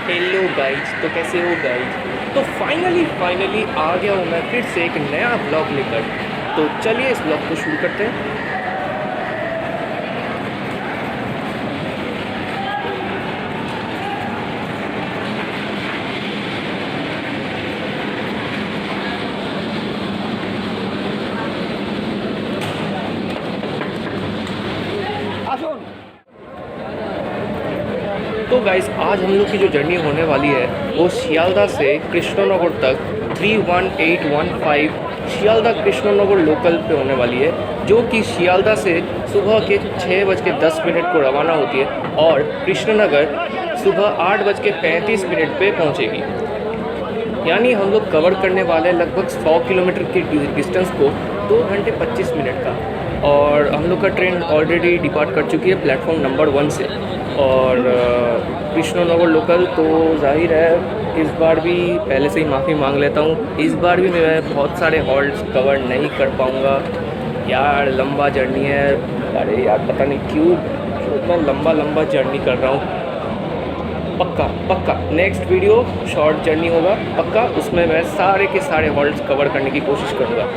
Hello guys, तो कैसे हो गाइज। तो फाइनली आ गया हूँ मैं फिर से एक नया ब्लॉग लेकर। तो चलिए इस ब्लॉग को शुरू करते हैं। तो गाइस, आज हम लोग की जो जर्नी होने वाली है वो शियालदह से कृष्णनगर तक 31815 शियालदह कृष्णनगर लोकल पे होने वाली है, जो कि शियालदह से सुबह के 6:10 को रवाना होती है और कृष्णनगर सुबह 8:35 पे पहुंचेगी। यानी हम लोग कवर करने वाले हैं लगभग 100 किलोमीटर की डिस्टेंस को 2 घंटे 25 मिनट का। और हम लोग का ट्रेन ऑलरेडी डिपार्ट कर चुकी है प्लेटफॉर्म नंबर 1 से। और कृष्णनगर लोकल तो जाहिर है इस बार भी पहले से ही माफ़ी मांग लेता हूँ, इस बार भी मैं बहुत सारे हॉल्ट्स कवर नहीं कर पाऊँगा यार। लंबा जर्नी है, अरे यार पता नहीं क्यों इतना लंबा जर्नी कर रहा हूँ। पक्का नेक्स्ट वीडियो शॉर्ट जर्नी होगा पक्का, उसमें मैं सारे के सारे हॉल्ट्स कवर करने की कोशिश करूँगा।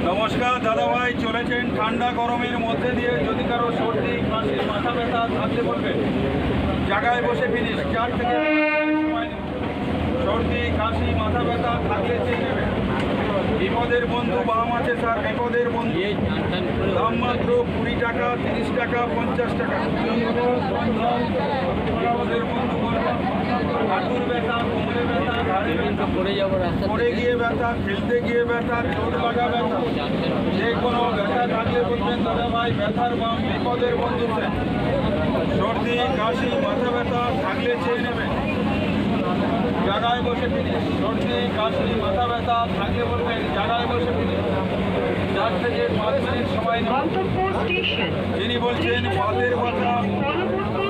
নমস্কার দাদা ভাই, চলেছেন ঠান্ডা গরমের মধ্যে দিয়ে। যদি কারো সর্দি কাশি মাথা ব্যথা থাকতে বলবেন, জায়গায় বসে ফিনিশ 4 থেকে 5 মিনিট সময় নেব। সর্দি কাশি মাথা ব্যথা থাকলে চেয়ে নেবেন। বিপদের বন্ধু বাম আছে স্যার, বিপদের বন্ধু। দাম মাত্র 20 টাকা, 30 টাকা, 50 টাকা। বিপদের বন্ধু হাঁটুর ব্যথা, কোমরে ব্যথা, ঘাড়ে ব্যথা, পড়ে গিয়ে ব্যথা, খেলতে গিয়ে ব্যথা, চোট লাগা ব্যথা, যে কোনো ব্যথা থাকলে বলবেন দাদা ভাই ব্যথার বাম বিপদের বন্ধু স্যার। সর্দি কাশি মাথা ব্যথা থাকলে চেয়ে নেবেন, জায়গায় বসে ফিনিশ। সর্দি কাশি মাথা ব্যথা থাকলে বলবেন জায়গায় বসে ফিনিশ। 4 থেকে 5 মিনিট সময় নেব। যিনি বলছেন বাতের ব্যথা,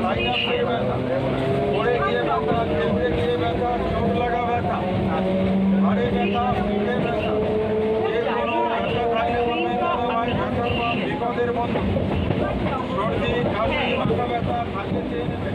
সাইনাসের ব্যথা, পড়ে গিয়ে ব্যথা, খেলতে গিয়ে ব্যথা, চোট লাগা ব্যথা, ঘাড়ে ব্যথা, পিঠে ব্যথা, যে কোনো ব্যথা থাকলে বলবেন দাদা ভাই ব্যথার বা বিপদের বন্ধু। সর্দি কাশি মাথা ব্যথা থাকলে চেয়ে নেবেন।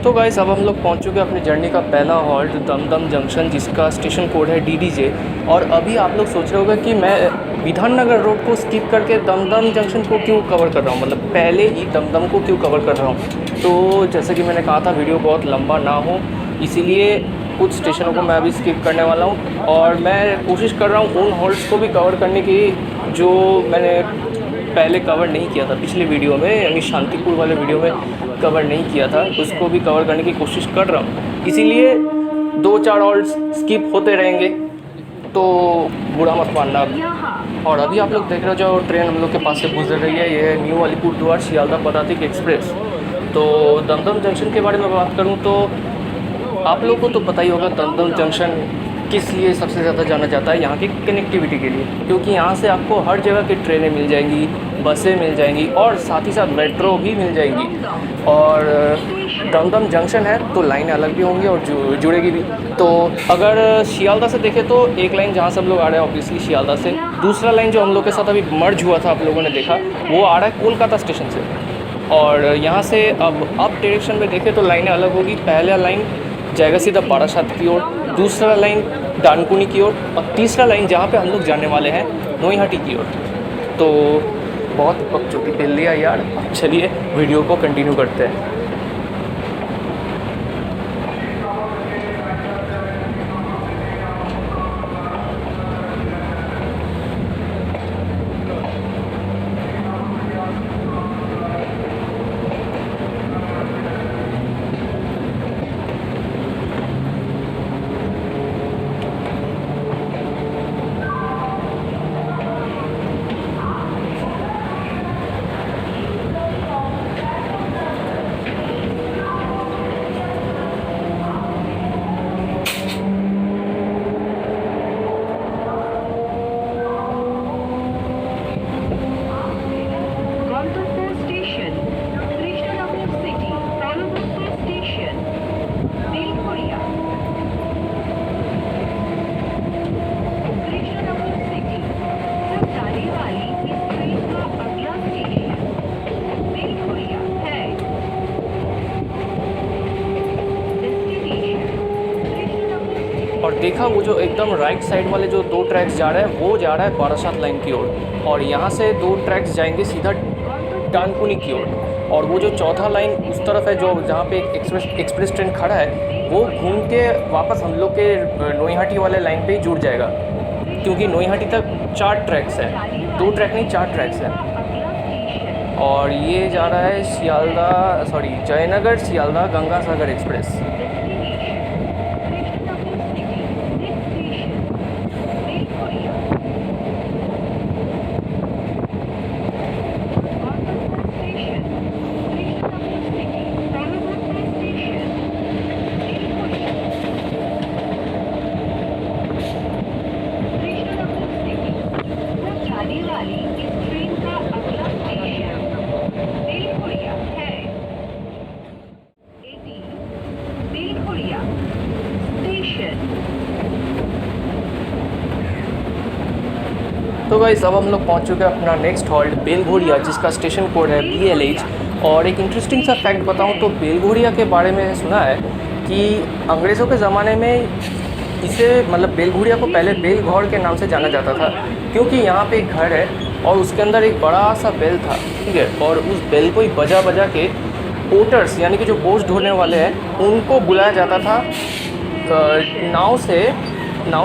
तो गाइस, अब हम लोग पहुंच चुके हैं अपनी जर्नी का पहला हॉल्ट दमदम जंक्शन, जिसका स्टेशन कोड है DDJ। और अभी आप लोग सोच रहे होंगे कि मैं विधाननगर रोड को स्किप करके दमदम जंक्शन को क्यों कवर कर रहा हूं, मतलब पहले ही दमदम को क्यों कवर कर रहा हूं। तो जैसे कि मैंने कहा था वीडियो बहुत लंबा ना हो, इसीलिए कुछ स्टेशनों को मैं अभी स्किप करने वाला हूँ। और मैं कोशिश कर रहा हूँ उन हॉल्ट्स को भी कवर करने की जो मैंने पहले कवर नहीं किया था पिछले वीडियो में, यानी शांतिपुर वाले वीडियो में कवर नहीं किया था, उसको भी कवर करने की कोशिश कर रहा हूँ। इसीलिए 2-4 हॉल्ट्स स्किप होते रहेंगे, तो बुरा मत मानना। और अभी आप लोग देख रहे हो जो ट्रेन हम लोग के पास से गुजर रही है, ये न्यू अलीपुरद्वार शियालदह पदातिक एक्सप्रेस। तो दमदम जंक्शन के बारे में बात करूँ तो आप लोग को तो पता ही होगा दमदम जंक्शन किस लिए सबसे ज़्यादा जाना जाता है, यहाँ की कनेक्टिविटी के लिए। क्योंकि यहाँ से आपको हर जगह की ट्रेनें मिल जाएंगी, बसें मिल जाएंगी और साथ ही साथ मेट्रो भी मिल जाएंगी। और दमदम जंक्शन है तो लाइनें अलग भी होंगी और जुड़ेगी भी। तो अगर शियालदा से देखें तो एक लाइन जहाँ से हम लोग आ रहे हैं ऑब्वियसली शियालदा से, दूसरा लाइन जो हम लोग के साथ अभी मर्ज हुआ था आप लोगों ने देखा वो आ रहा है कोलकाता स्टेशन से। और यहाँ से अब डायरेक्शन में देखें तो लाइनें अलग होगी। पहला लाइन जाएगा सीधा बारासात की ओर, दूसरा लाइन डानकुनी की ओर और तीसरा लाइन जहाँ पे हम लोग जाने वाले हैं नोईहाटी की ओर। तो बहुत बकचोदी पेल लिया यार, चलिए वीडियो को कंटिन्यू करते हैं। और देखा वो जो एकदम राइट साइड वाले जो 2 ट्रैक्स जा रहे हैं वो जा रहा है बारासात लाइन की ओर, और यहाँ से 2 ट्रैक्स जाएंगे सीधा डानकुनी की ओर। और वो जो चौथा लाइन उस तरफ है जो जहाँ पे एक एक्सप्रेस ट्रेन खड़ा है वो घूम के वापस हम लोग के नोईहाटी वाले लाइन पे ही जुड़ जाएगा, क्योंकि नोईहाटी तक 4 ट्रैक्स है, 2 ट्रैक नहीं 4 ट्रैक्स हैं। और ये जा रहा है जयनगर सियालदा गंगा सागर एक्सप्रेस। तो गाइस अब हम लोग पहुंच चुके हैं अपना नेक्स्ट हॉल्ट बेलघोरिया, जिसका स्टेशन कोड है BLH। और एक इंटरेस्टिंग सा फैक्ट बताऊं तो बेलघोरिया के बारे में सुना है कि अंग्रेज़ों के ज़माने में इसे मतलब बेलघोरिया को पहले बेलघौर के नाम से जाना जाता था, क्योंकि यहाँ पे एक घर है और उसके अंदर एक बड़ा सा बेल था, ठीक है। और उस बेल को ही बजा बजा के पोर्टर्स यानी कि जो बोझ ढोने वाले हैं उनको बुलाया जाता था नाव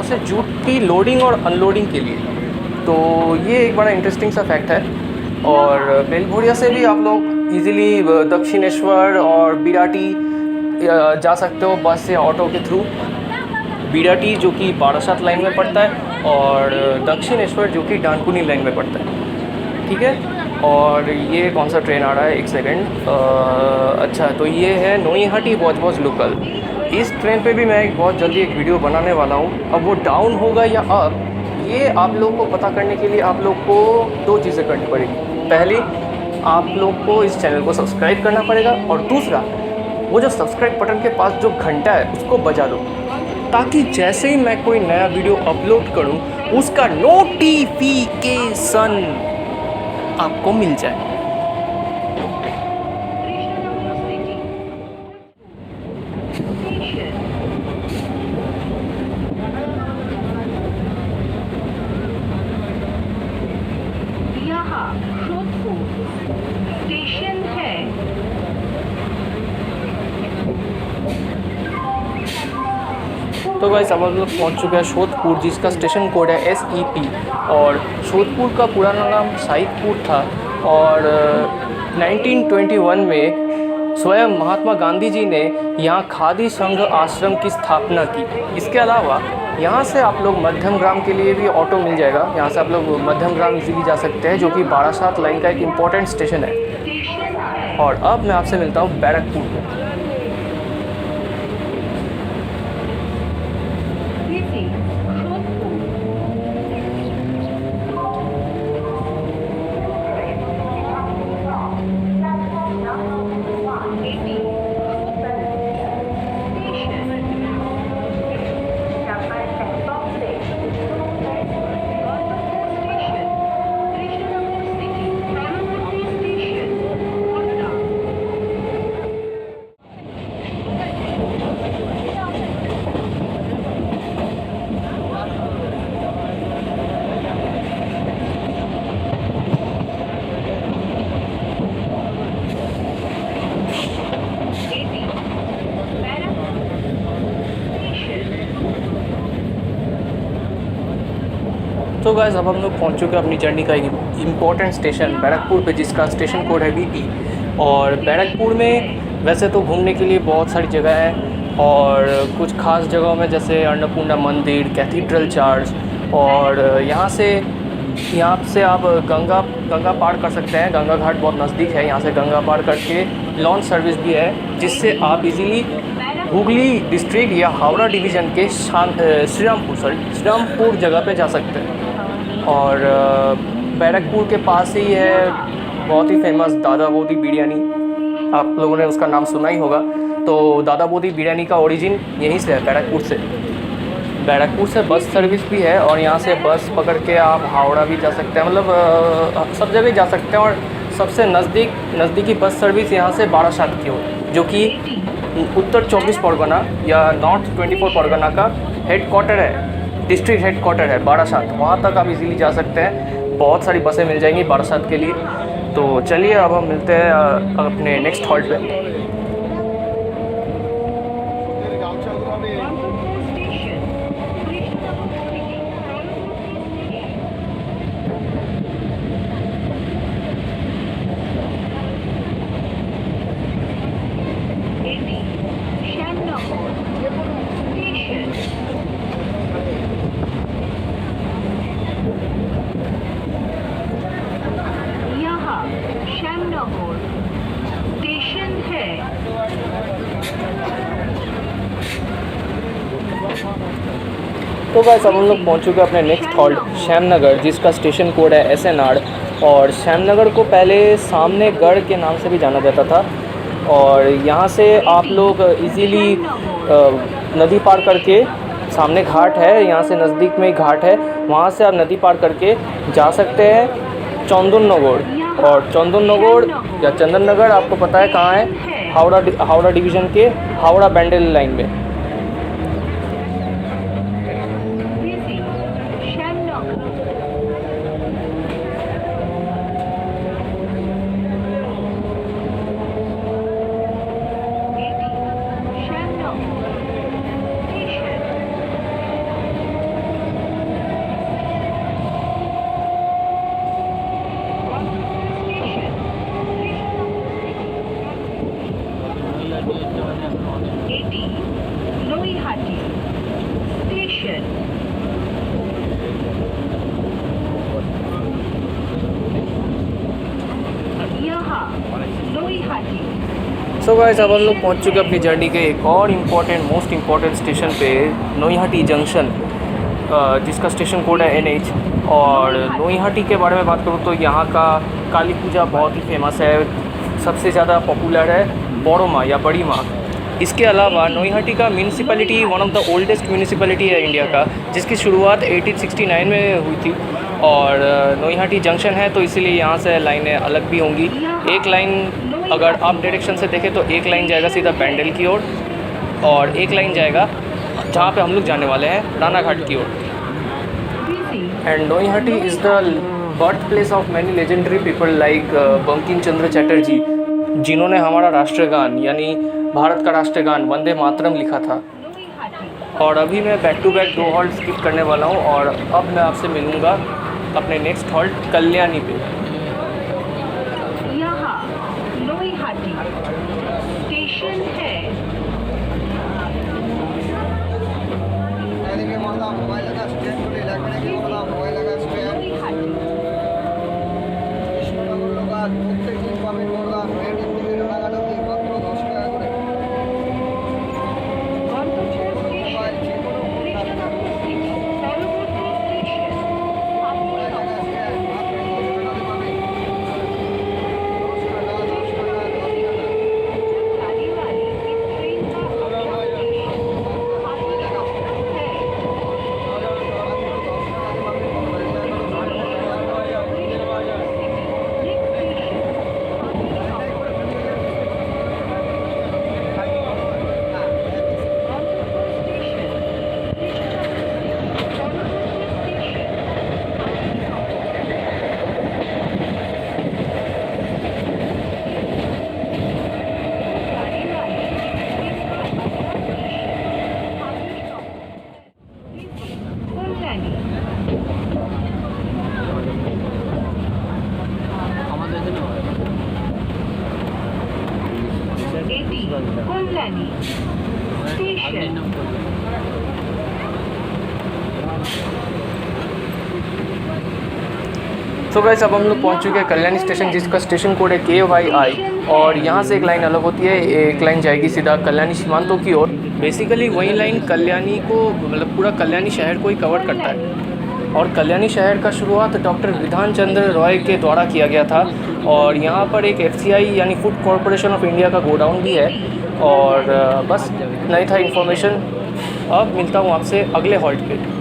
से जूट की लोडिंग और अनलोडिंग के लिए। तो ये एक बड़ा इंटरेस्टिंग सा फैक्ट है। और बेलघोरिया से भी आप लोग इजीली दक्षिणेश्वर और बिराटी जा सकते हो बस या ऑटो के थ्रू। बिराटी जो कि बारासात लाइन में पड़ता है और दक्षिणेश्वर जो कि डानकुनी लाइन में पड़ता है, ठीक है। और ये कौन सा ट्रेन आ रहा है, एक सेकेंड। अच्छा, तो ये है नोईहाटी वॉच लोकल। इस ट्रेन पे भी मैं बहुत जल्दी एक वीडियो बनाने वाला हूँ। अब वो डाउन होगा या अप, ये आप लोग को पता करने के लिए आप लोग को 2 चीज़ें करनी पड़ेगी। पहली, आप लोग को इस चैनल को सब्सक्राइब करना पड़ेगा, और दूसरा, वो जो सब्सक्राइब बटन के पास जो घंटा है उसको बजा दो, ताकि जैसे ही मैं कोई नया वीडियो अपलोड करूं उसका नोटिफिकेशन आपको मिल जाए। स्टेशन है। तो गाइस अब हम लोग पहुँच चुके हैं सोदपुर, जिसका स्टेशन कोड है SEP। और सोदपुर का पुराना नाम साहिबपुर था, और 1921 में स्वयं महात्मा गांधी जी ने यहाँ खादी संघ आश्रम की स्थापना की। इसके अलावा यहाँ से आप लोग मध्यम ग्राम के लिए भी ऑटो मिल जाएगा। यहाँ से आप लोग मध्यम ग्राम इजीली जा सकते हैं, जो कि बारासात लाइन का एक इम्पॉर्टेंट स्टेशन है। और अब मैं आपसे मिलता हूँ बैरकपुर में। गाइस अब हम लोग पहुंच चुके हैं अपनी जर्नी का इम्पोर्टेंट स्टेशन बैरकपुर पे, जिसका स्टेशन कोड है BT। और बैरकपुर में वैसे तो घूमने के लिए बहुत सारी जगह है, और कुछ खास जगहों में जैसे अन्नपूर्णा मंदिर, कैथीड्रल चर्च, और यहाँ से आप गंगा पार कर सकते हैं। गंगा घाट बहुत नज़दीक है, यहाँ से गंगा पार करके लॉन्च सर्विस भी है, जिससे आप इजीली हुगली डिस्ट्रिक्ट या हावड़ा डिवीज़न के श्रीरामपुर जगह पे जा सकते हैं। और बैरकपुर के पास ही है बहुत ही फेमस दादा बोदी बिरयानी, आप लोगों ने उसका नाम सुना ही होगा। तो दादा बोदी बिरयानी का ओरिजिन यहीं से है, बैरकपुर से बस सर्विस भी है, और यहाँ से बस पकड़ के आप हावड़ा भी जा सकते हैं, मतलब सब जगह जा सकते हैं। और सबसे नज़दीकी बस सर्विस यहाँ से बारासात की हो, जो कि उत्तर 24 परगना या नॉर्थ 24 परगना का हेडक्वार्टर है, डिस्ट्रिक्ट हेडक्वार्टर है बारासात। वहाँ तक आप इजीली जा सकते हैं, बहुत सारी बसें मिल जाएंगी बारासात के लिए। तो चलिए अब हम मिलते हैं अपने नेक्स्ट हॉल्ट पे। तो गाइस अब हम लोग पहुँच चुके हैं अपने नेक्स्ट हॉल्ट श्यामनगर, जिसका स्टेशन कोड है SNR। और श्यामनगर को पहले सामने गढ़ के नाम से भी जाना जाता था। और यहाँ से आप लोग इजीली नदी पार करके, सामने घाट है, यहाँ से नज़दीक में ही घाट है, वहाँ से आप नदी पार करके जा सकते हैं चंदननगर। और चंदननगर या चंदननगर आपको पता है कहाँ है, हावड़ा डिवीज़न के हावड़ा बैंडेल लाइन में। सो गाइस अब हम लोग पहुँच चुके हैं अपनी जर्नी के एक और मोस्ट इम्पॉर्टेंट स्टेशन पे, नोईहाटी जंक्शन, जिसका स्टेशन कोड है NH। और नोईहाटी के बारे में बात करूँ तो यहाँ का काली पूजा बहुत ही फेमस है, सबसे ज़्यादा पॉपुलर है बड़ो माँ या बड़ी माँ। इसके अलावा नोईहाटी का municipality one of the oldest municipality है इंडिया का, जिसकी शुरुआत 1869 में हुई थी। और नोईहाटी जंक्शन है तो इसीलिए यहाँ से लाइनें अलग भी होंगी। एक लाइन अगर आप डायरेक्शन से देखें तो एक लाइन जाएगा सीधा बैंडल की ओर, और एक लाइन जाएगा जहाँ पे हम लोग जाने वाले हैं रानाघाट की ओर। And Naihati is the birth place of many legendary people like Bankim Chandra Chatterjee, जिन्होंने हमारा राष्ट्रगान यानी भारत का राष्ट्रगान वंदे मातरम लिखा था। और अभी मैं बैक टू बैक 2 हॉल्ट स्किप करने वाला हूँ, और अब मैं आपसे मिलूँगा अपने नेक्स्ट हॉल्ट कल्याणी पे। नोईहाटी स्टेशन है। कल्याणी स्टेशन सो गाइस अब हम लोग पहुंच चुके हैं कल्याणी स्टेशन, जिसका स्टेशन कोड है KYI। और यहाँ से एक लाइन अलग होती है, एक लाइन जाएगी सीधा कल्याणी सीमांतों की ओर। बेसिकली वही लाइन कल्याणी को मतलब पूरा कल्याणी शहर को ही कवर करता है। और कल्याणी शहर का शुरुआत डॉक्टर विधान चंद्र रॉय के द्वारा किया गया था। और यहाँ पर एक FCI यानी फूड कॉरपोरेशन ऑफ इंडिया का गोडाउन भी है। और बस नहीं था इन्फॉर्मेशन। अब मिलता हूँ आपसे अगले हॉल्ट पे।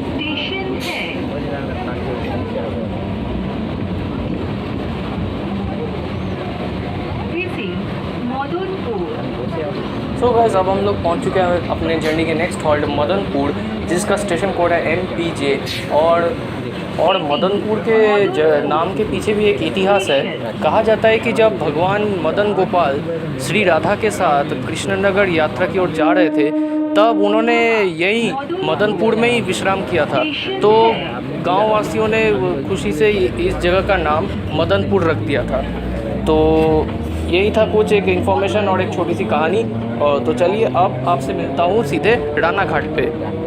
स्टेशन है मदनपुर। सो गाइस अब हम लोग पहुंच चुके हैं अपने जर्नी के नेक्स्ट हॉल्ट मदनपुर, जिसका स्टेशन कोड है MPJ। और मदनपुर के नाम के पीछे भी एक इतिहास है। कहा जाता है कि जब भगवान मदन गोपाल श्री राधा के साथ कृष्णनगर यात्रा की ओर जा रहे थे, तब उन्होंने यही मदनपुर में ही विश्राम किया था। तो गांव वासियों ने खुशी से इस जगह का नाम मदनपुर रख दिया था। तो यही था कुछ एक इन्फॉर्मेशन और एक छोटी सी कहानी। और तो चलिए अब आपसे मिलता हूँ सीधे राना घाट पे।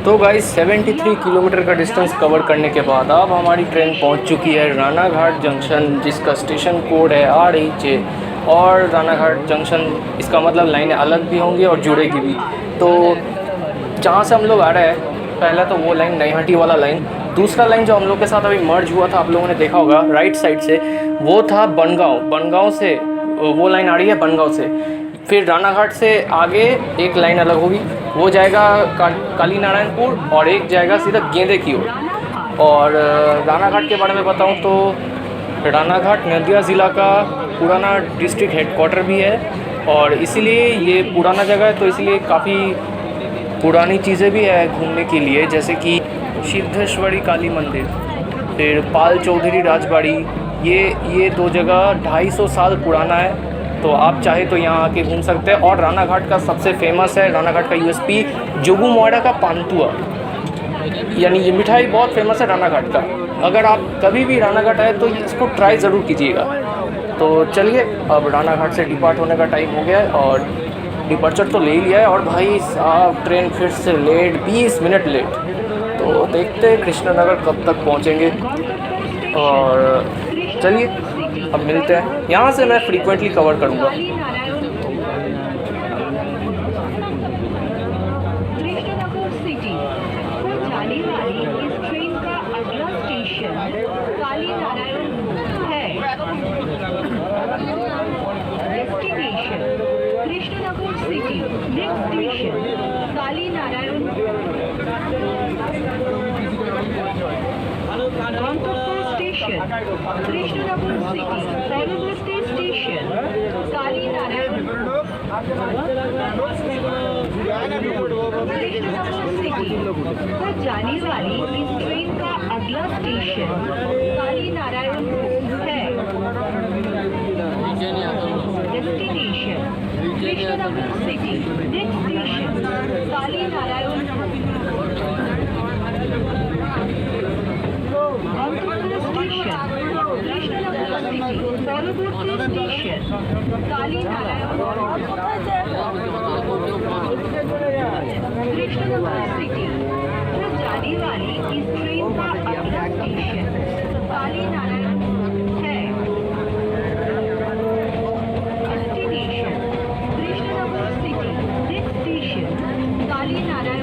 तो गाइस 73 किलोमीटर का डिस्टेंस कवर करने के बाद अब हमारी ट्रेन पहुंच चुकी है राना घाट जंक्शन, जिसका स्टेशन कोड है RH। और राना घाट जंक्शन इसका मतलब लाइनें अलग भी होंगी और जुड़ेगी भी। तो जहाँ से हम लोग आ रहे हैं, पहला तो वो लाइन नईहट्टी वाला लाइन। दूसरा लाइन जो हम लोग के साथ अभी मर्ज हुआ था, आप लोगों ने देखा होगा राइट साइड से, वो था बनगांव से वो लाइन आ रही है बनगांव से। फिर राना घाट से आगे एक लाइन अलग होगी, वो जाएगा काली नारायणपुर, और एक जाएगा सीधा गेंदे की ओर। और राना घाट के बारे में बताऊं तो राना घाट नदिया ज़िला का पुराना डिस्ट्रिक्ट हेडक्वार्टर भी है। और इसीलिए ये पुराना जगह है, तो इसलिए काफ़ी पुरानी चीज़ें भी है घूमने के लिए, जैसे कि सिद्धेश्वरी काली मंदिर, फिर पाल चौधरी राजबाड़ी। ये दो जगह 250 साल पुराना है। तो आप चाहे तो यहाँ आके घूम सकते हैं। और राना घाट का सबसे फेमस है, राना घाट का USP जोगू मोड़ा का पानतुआ, यानी ये मिठाई बहुत फेमस है राना घाट का। अगर आप कभी भी राना घाट आए तो इसको ट्राई ज़रूर कीजिएगा। तो चलिए अब राना घाट से डिपार्ट होने का टाइम हो गया है, और डिपार्चर तो ले ही लिया है। और भाई साहब ट्रेन फिर से लेट, 20 मिनट लेट। तो देखते हैं कृष्णनगर कब तक पहुँचेंगे। और चलिए अब मिलते हैं। यहाँ से मैं फ्रीक्वेंटली कवर करूँगा। कृष्णनगर सिटी को जाने वाली इस ट्रेन का अगला स्टेशन काली नारायणपुर है। Destination Krishnanagar city, next station Kali Narayanpur. Station Krishnanagar city, परवर्ती स्टेशन काली नारायणपुर। कृष्णनगर सिटी को जाने वाली इस ट्रेन का अगला स्टेशन काली नारायणपुर है। Krishnanagar city. Next station, Kali Narayan. Antapura station, Krishnanagar city. Parvati station, Kali Narayan. Krishnanagar city जो जाने वाली इस ट्रेन का अगला स्टेशन काली नारायण है। Destination Krishnanagar city. Next station Kali Narayan.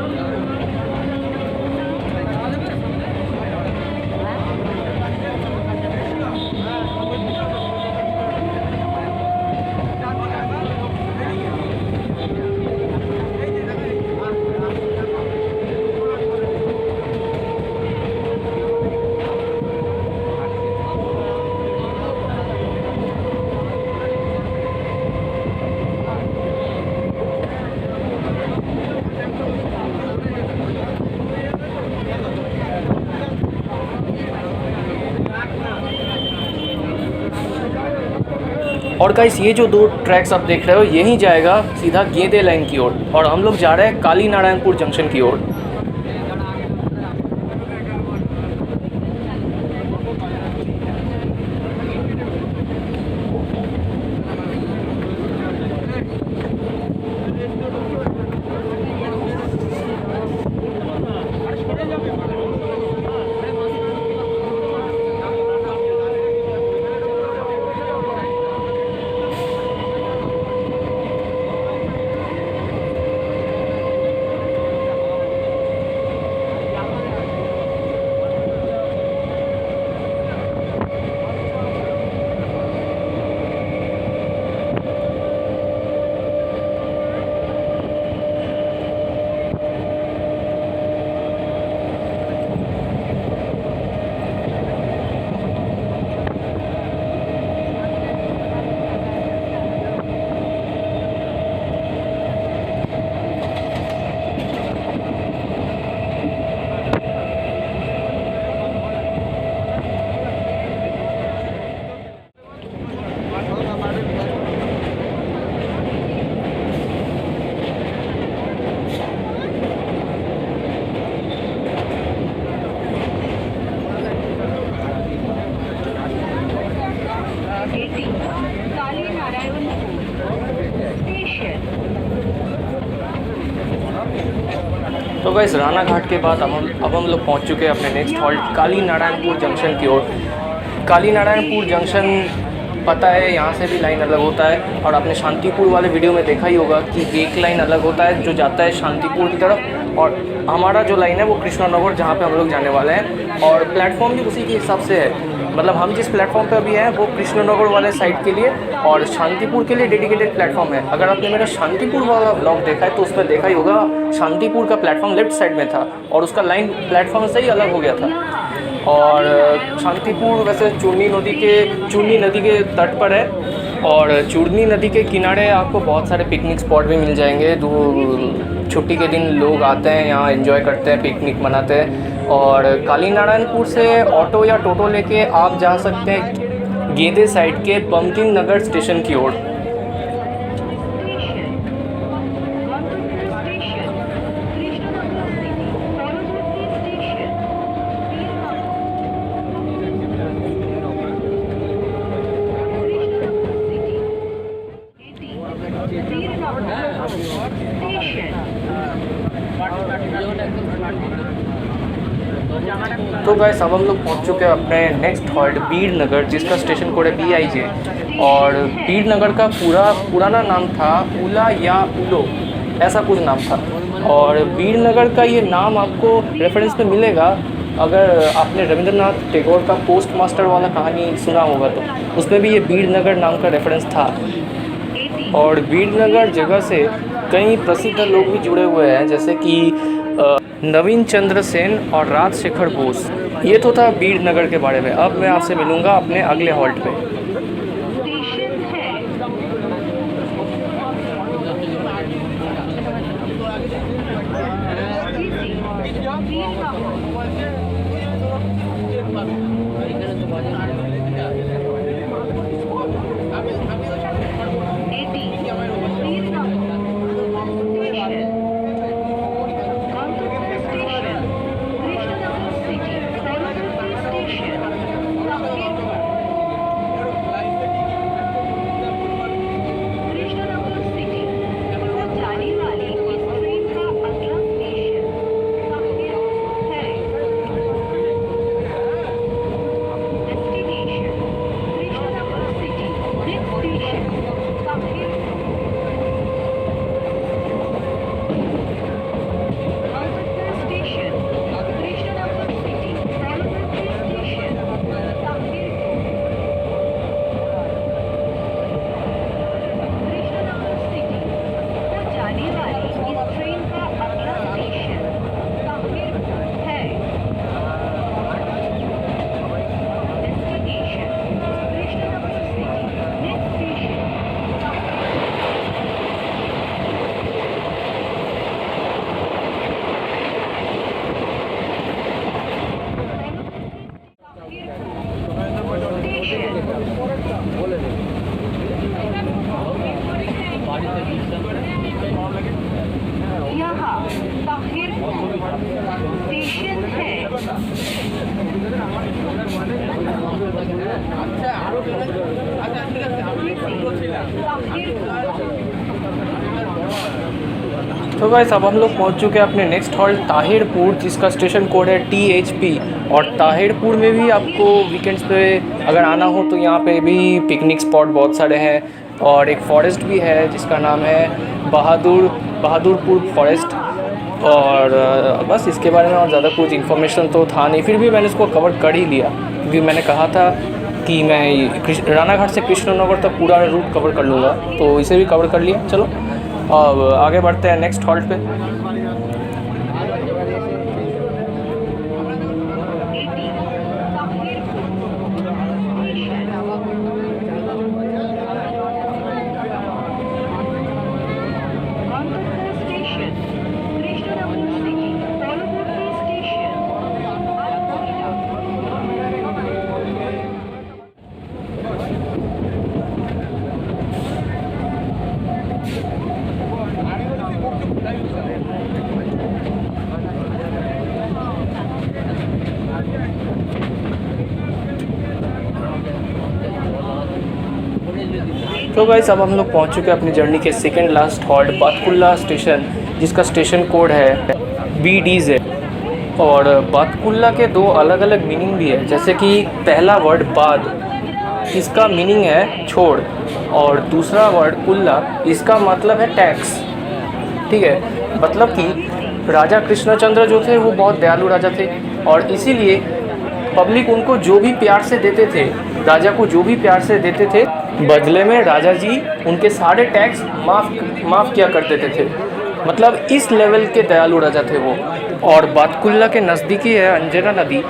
और गाइस ये जो 2 ट्रैक्स आप देख रहे हो यही जाएगा सीधा गेंदे लाइन की ओर और हम लोग जा रहे हैं काली नारायणपुर जंक्शन की ओर। काली नारायण स्टेशन। तो गाइस राना घाट के बाद अब हम लोग पहुंच चुके हैं अपने नेक्स्ट हॉल्ट काली नारायणपुर जंक्शन की ओर। काली नारायणपुर जंक्शन पता है यहाँ से भी लाइन अलग होता है और आपने शांतिपुर वाले वीडियो में देखा ही होगा कि एक लाइन अलग होता है जो जाता है शांतिपुर की तरफ और हमारा जो लाइन है वो कृष्णनगर जहाँ पे हम लोग जाने वाले हैं और प्लेटफॉर्म भी उसी के हिसाब से है। मतलब हम जिस प्लेटफॉर्म पे अभी हैं वो कृष्णनगर वाले साइड के लिए और शांतिपुर के लिए डेडिकेटेड प्लेटफॉर्म है। अगर आपने मेरा शांतिपुर वाला ब्लॉग देखा है तो उसमें देखा ही होगा शांतिपुर का प्लेटफॉर्म लेफ्ट साइड में था और उसका लाइन प्लेटफॉर्म से ही अलग हो गया था। और शांतिपुर वैसे चूर्नी नदी के तट पर है और चूर्नी नदी के किनारे आपको बहुत सारे पिकनिक स्पॉट भी मिल जाएंगे। छुट्टी के दिन लोग आते हैं यहाँ एंजॉय करते हैं, पिकनिक मनाते हैं। और काली नारायणपुर से ऑटो या टोटो लेके आप जा सकते हैं गेंदे साइड के पंकिन नगर स्टेशन की ओर। तो गाइस अब हम लोग पहुंच चुके हैं अपने नेक्स्ट हॉल्ट बीड़ नगर, जिसका स्टेशन कोड है BIJ। और बीड़ नगर का पुराना नाम था उला या उलो, ऐसा कुछ नाम था। और बीड़ नगर का ये नाम आपको रेफरेंस में मिलेगा अगर आपने रविंद्रनाथ टैगोर का पोस्ट मास्टर वाला कहानी सुना होगा तो उसमें भी ये बीड़ नगर नाम का रेफरेंस था। और बीड़ नगर जगह से कई प्रसिद्ध लोग भी जुड़े हुए हैं जैसे कि नवीन चंद्र सेन और राजशेखर बोस। ये तो था बीड़ नगर के बारे में। अब मैं आपसे मिलूँगा अपने अगले हॉल्ट पे। यहाँ ताहिरपुर स्टेशन है। तो गाइस अब हम लोग पहुंच चुके हैं अपने नेक्स्ट हॉल्ट ताहिरपुर, जिसका स्टेशन कोड है THP। और ताहिरपुर में भी आपको वीकेंड्स पे अगर आना हो तो यहाँ पे भी पिकनिक स्पॉट बहुत सारे हैं, और एक फॉरेस्ट भी है जिसका नाम है बहादुरपुर फॉरेस्ट। और बस इसके बारे में और ज़्यादा कुछ इन्फॉर्मेशन तो था नहीं, फिर भी मैंने इसको कवर कर ही लिया क्योंकि मैंने कहा था कि मैं रानाघाट से कृष्णनगर तक पूरा रूट कवर कर लूँगा, तो इसे भी कवर कर लिया। चलो अब आगे बढ़ते हैं नेक्स्ट हॉल्ट पे। तो गाइस अब हम लोग पहुंच चुके हैं अपनी जर्नी के सेकंड लास्ट हॉल्ट बातकुल्ला स्टेशन, जिसका स्टेशन कोड है BDZ। और बातकुल्ला के दो अलग अलग मीनिंग भी है, जैसे कि पहला वर्ड बाद, इसका मीनिंग है छोड़, और दूसरा वर्ड कुल्ला, इसका मतलब है टैक्स। ठीक है, मतलब कि राजा कृष्णचंद्र जो थे वो बहुत दयालु राजा थे, और इसीलिए पब्लिक उनको जो भी प्यार से देते थे, राजा को जो भी प्यार से देते थे, बदले में राजा जी उनके सारे टैक्स माफ़ किया करते थे। मतलब इस लेवल के दयालु राजा थे वो। और बातकुल्ला के नज़दीकी है अंजना नदी,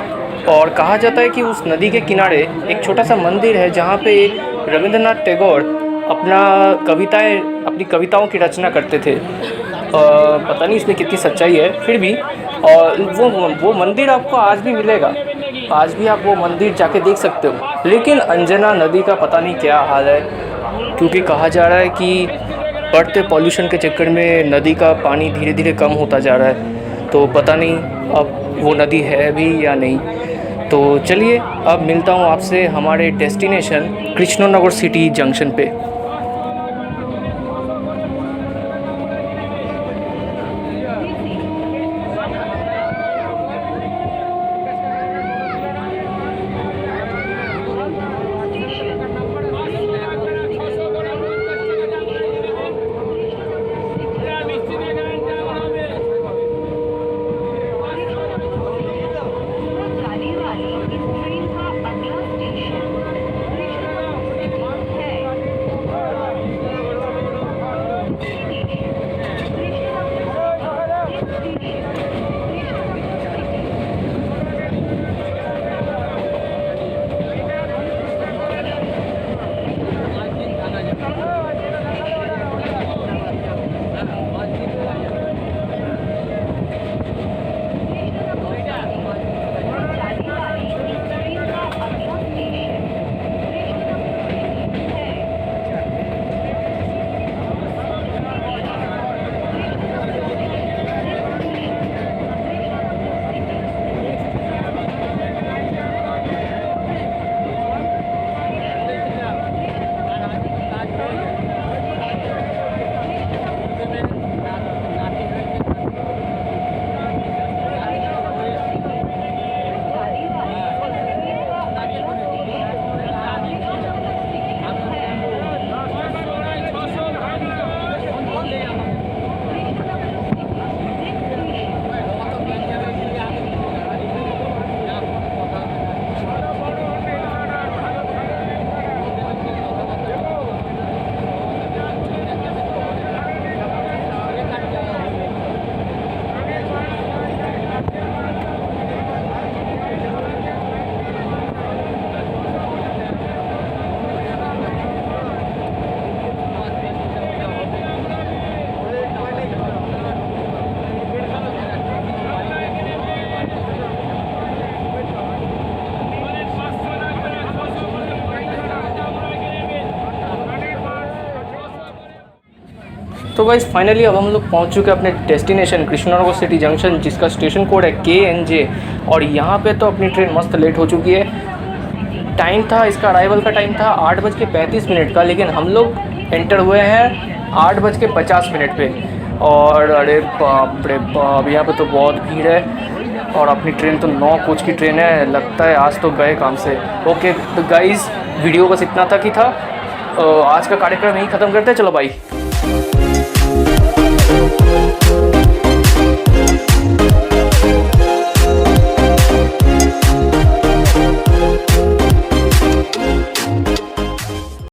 और कहा जाता है कि उस नदी के किनारे एक छोटा सा मंदिर है जहाँ पे रविंद्रनाथ टैगोर अपनी कविताओं की रचना करते थे। पता नहीं इसमें कितनी सच्चाई है, फिर भी और वो मंदिर आपको आज भी मिलेगा, आज भी आप वो मंदिर जाके देख सकते हो। लेकिन अंजना नदी का पता नहीं क्या हाल है, क्योंकि कहा जा रहा है कि बढ़ते पॉल्यूशन के चक्कर में नदी का पानी धीरे धीरे कम होता जा रहा है, तो पता नहीं अब वो नदी है भी या नहीं। तो चलिए अब मिलता हूँ आपसे हमारे डेस्टिनेशन कृष्णनगर सिटी जंक्शन पे। तो गाइस फाइनली अब हम लोग पहुंच चुके हैं अपने डेस्टिनेशन कृष्णनगर सिटी जंक्शन, जिसका स्टेशन कोड है KNJ। और यहाँ पे तो अपनी ट्रेन मस्त लेट हो चुकी है। टाइम था इसका, अराइवल का टाइम था 8:35 का, लेकिन हम लोग एंटर हुए हैं 8:50 पे। और अरे बाप रे बाप, यहाँ पे तो बहुत भीड़ है। और अपनी ट्रेन तो 9 कोच की ट्रेन है, लगता है आज तो गए काम से। ओके तो गाइज़ वीडियो बस इतना तक ही था। आज का कार्यक्रम यहीं ख़त्म करते हैं, चलो बाई।